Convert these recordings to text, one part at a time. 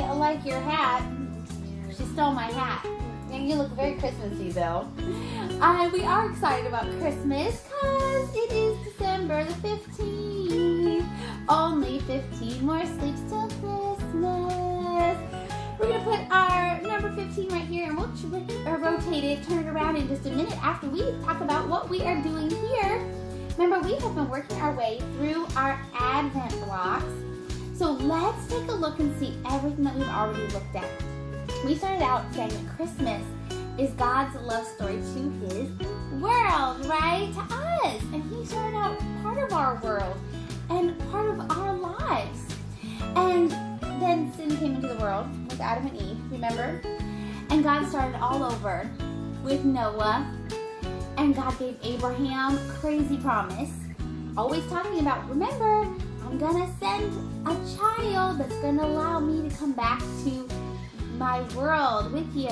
I like your hat. She stole my hat. And you look very Christmassy, though. We are excited about Christmas because it is December the 15th. Only 15 more sleeps till Christmas. We're going to put our number 15 right here, and we'll rotate it, turn it around in just a minute after we talk about what we are doing here. Remember, we have been working our way through our Advent blocks. So let's take a look and see everything that we've already looked at. We started out saying that Christmas is God's love story to His world, right? To us. And He started out part of our world and part of our lives. And then sin came into the world with Adam and Eve, remember? And God started all over with Noah. And God gave Abraham a crazy promise, always talking about, remember, I'm going to send a child that's going to allow me to come back to my world with you.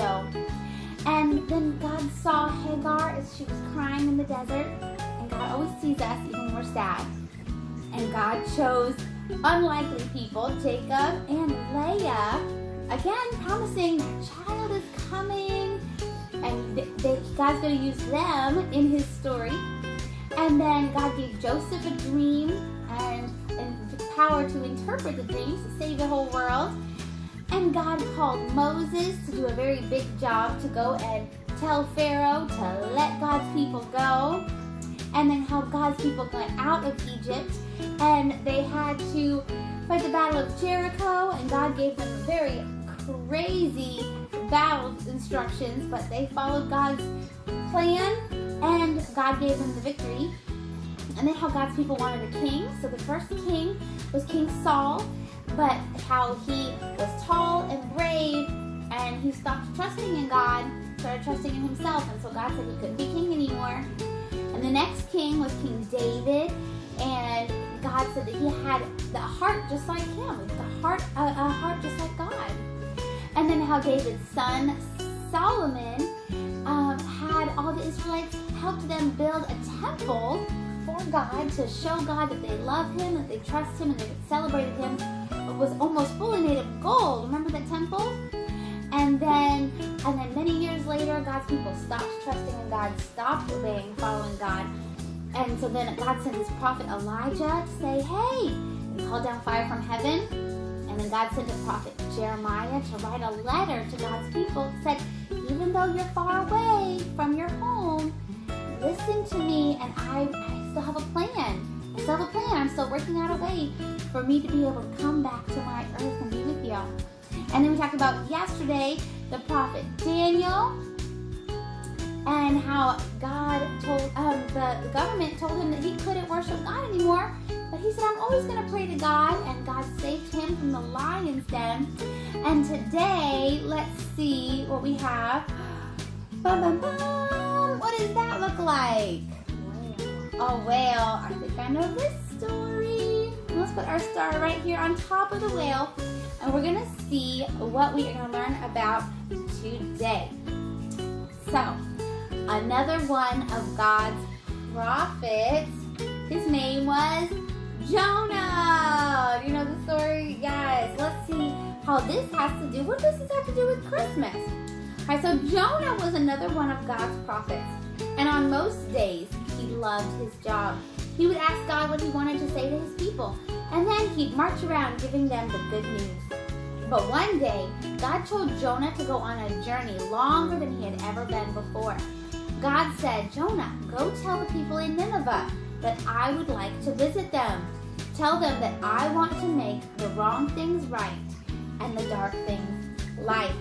And then God saw Hagar as she was crying in the desert. And God always sees us even when we're sad. And God chose unlikely people, Jacob and Leah, again promising a child is coming. And God's going to use them in His story. And then God gave Joseph a dream and the power to interpret the dreams to save the whole world. And God called Moses to do a very big job to go and tell Pharaoh to let God's people go. And then how God's people got out of Egypt. And they had to fight the Battle of Jericho. And God gave them very crazy battle instructions. But they followed God's plan. And God gave them the victory. And then how God's people wanted a king. So the first king was King Saul. But how he was tall and brave, and he stopped trusting in God, started trusting in himself, and so God said he couldn't be king anymore. And the next king was King David, and God said that he had the heart just like him, a heart just like God. And then how David's son Solomon had all the Israelites helped them build a temple for God to show God that they love Him, that they trust Him, and they celebrated Him. It was almost fully made of gold. Remember that temple? And then many years later, God's people stopped trusting in God, stopped obeying, following God. And so then God sent His prophet Elijah to say, hey, and called down fire from heaven. And then God sent the prophet Jeremiah to write a letter to God's people that said, even though you're far away from your home, listen to me, and I still have a plan. I'm still working out a way for me to be able to come back to my earth and be with you. And then we talked about yesterday the prophet Daniel and how God told the government told him that he couldn't worship God anymore. But he said, I'm always going to pray to God, and God saved him from the lion's den. And today, let's see what we have. What does that look like? A whale. I think I know this story. Let's put our star right here on top of the whale, and we're going to see what we are going to learn about today. So, another one of God's prophets, his name was Jonah. You know the story? Guys, let's see how this has to do. What does this have to do with Christmas? All right, so Jonah was another one of God's prophets. And on most days, he loved his job. He would ask God what he wanted to say to his people. And then he'd march around giving them the good news. But one day, God told Jonah to go on a journey longer than he had ever been before. God said, Jonah, go tell the people in Nineveh that I would like to visit them. Tell them that I want to make the wrong things right and the dark things light.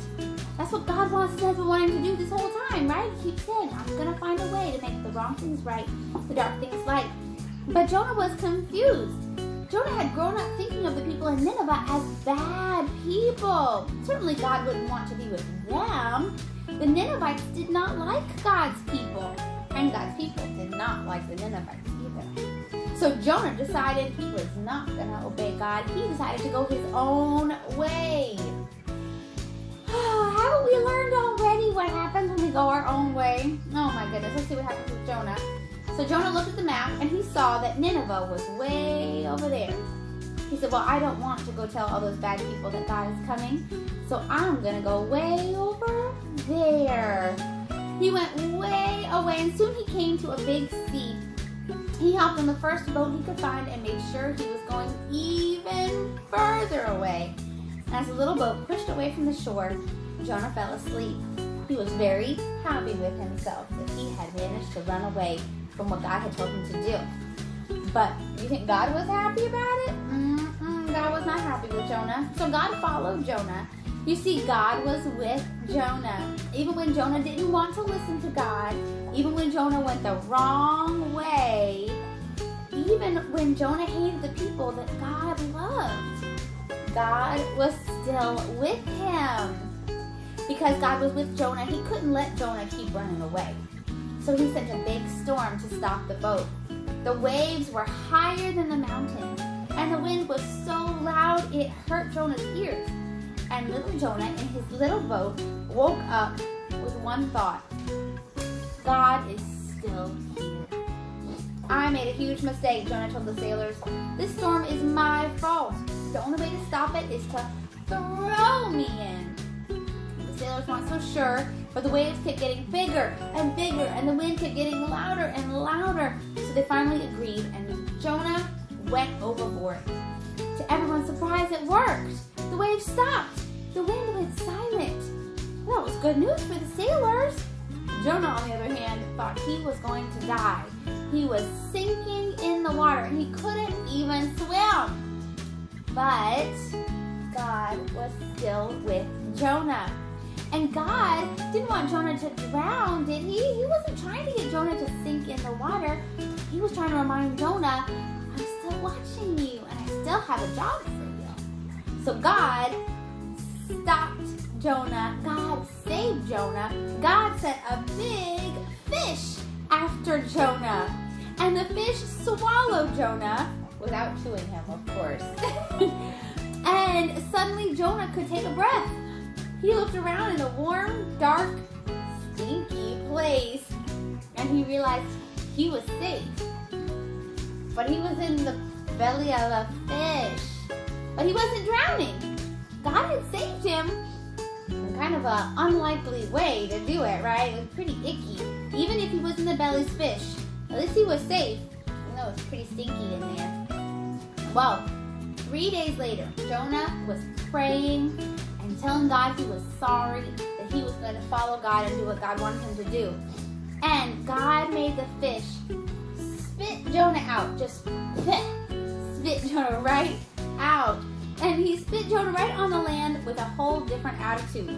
That's what God has been wanting to do this whole time, right? He keeps saying, I'm going to find a way to make the wrong things right, the dark things light. But Jonah was confused. Jonah had grown up thinking of the people in Nineveh as bad people. Certainly God wouldn't want to be with them. The Ninevites did not like God's people, and God's people did not like the Ninevites either. So Jonah decided he was not going to obey God. He decided to go his own way. Haven't we learned already what happens when we go our own way? Oh my goodness, let's see what happens with Jonah. So Jonah looked at the map and he saw that Nineveh was way over there. He said, well, I don't want to go tell all those bad people that God is coming, so I'm going to go way over there. He went way away, and soon he came to a big sea. He hopped on the first boat he could find and made sure he was going even further away. And as the little boat pushed away from the shore, Jonah fell asleep. He was very happy with himself that he had managed to run away from what God had told him to do. But do you think God was happy about it? God was not happy with Jonah. So God followed Jonah. You see, God was with Jonah. Even when Jonah didn't want to listen to God, even when Jonah went the wrong way, even when Jonah hated the people that God loved, God was still with him. Because God was with Jonah, he couldn't let Jonah keep running away. So he sent a big storm to stop the boat. The waves were higher than the mountain, and the wind was so loud it hurt Jonah's ears. And little Jonah in his little boat woke up with one thought: God is still here. I made a huge mistake, Jonah told the sailors. This storm is my fault. The only way to stop it is to throw me in. The sailors weren't so sure, but the waves kept getting bigger and bigger, and the wind kept getting louder and louder. So they finally agreed, and Jonah went overboard. To everyone's surprise, it worked. The waves stopped. The wind went silent. That was good news for the sailors. Jonah, on the other hand, thought he was going to die. He was sinking in the water, and he couldn't even swim. But God was still with Jonah. And God didn't want Jonah to drown, did he? He wasn't trying to get Jonah to sink in the water. He was trying to remind Jonah, I'm still watching you, and I still have a job for you. So God stopped Jonah. God saved Jonah. God sent a big fish after Jonah. And the fish swallowed Jonah, without chewing him, of course. And suddenly Jonah could take a breath. He looked around in the warm, dark, stinky place, and he realized he was safe. But he was in the belly of a fish. But he wasn't drowning. God had saved him in kind of an unlikely way to do it, right? It was pretty icky. Even if he was in the belly's fish, at least he was safe, even though it was pretty stinky in there. Well, 3 days later, Jonah was praying and telling God he was sorry, that he was going to follow God and do what God wanted him to do. And God made the fish spit Jonah out, just spit Jonah right out. And he spit Jonah right on the land with a whole different attitude.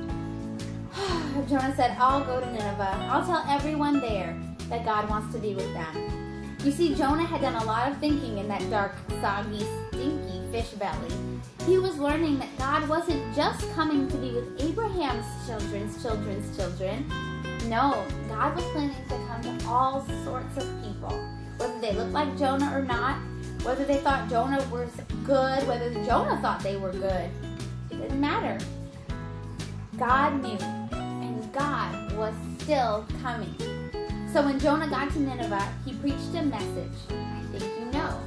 Jonah said, I'll go to Nineveh. I'll tell everyone there that God wants to be with them. You see, Jonah had done a lot of thinking in that dark, soggy, stinky fish belly. He was learning that God wasn't just coming to be with Abraham's children's children. No, God was planning to come to all sorts of people, whether they looked like Jonah or not, whether they thought Jonah was good, whether Jonah thought they were good. It didn't matter. God knew, and God was still coming. So when Jonah got to Nineveh, he preached a message I think you know.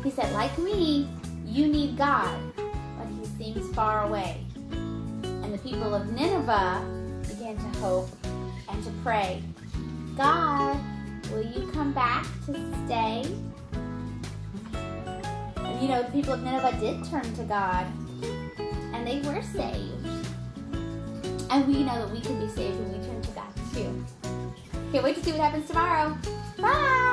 He said, like me, you need God, but he seems far away. And the people of Nineveh began to hope and to pray, God, will you come back to stay? And you know, the people of Nineveh did turn to God, and they were saved. And we know that we can be saved when we turn to God too. Can't wait to see what happens tomorrow. Bye!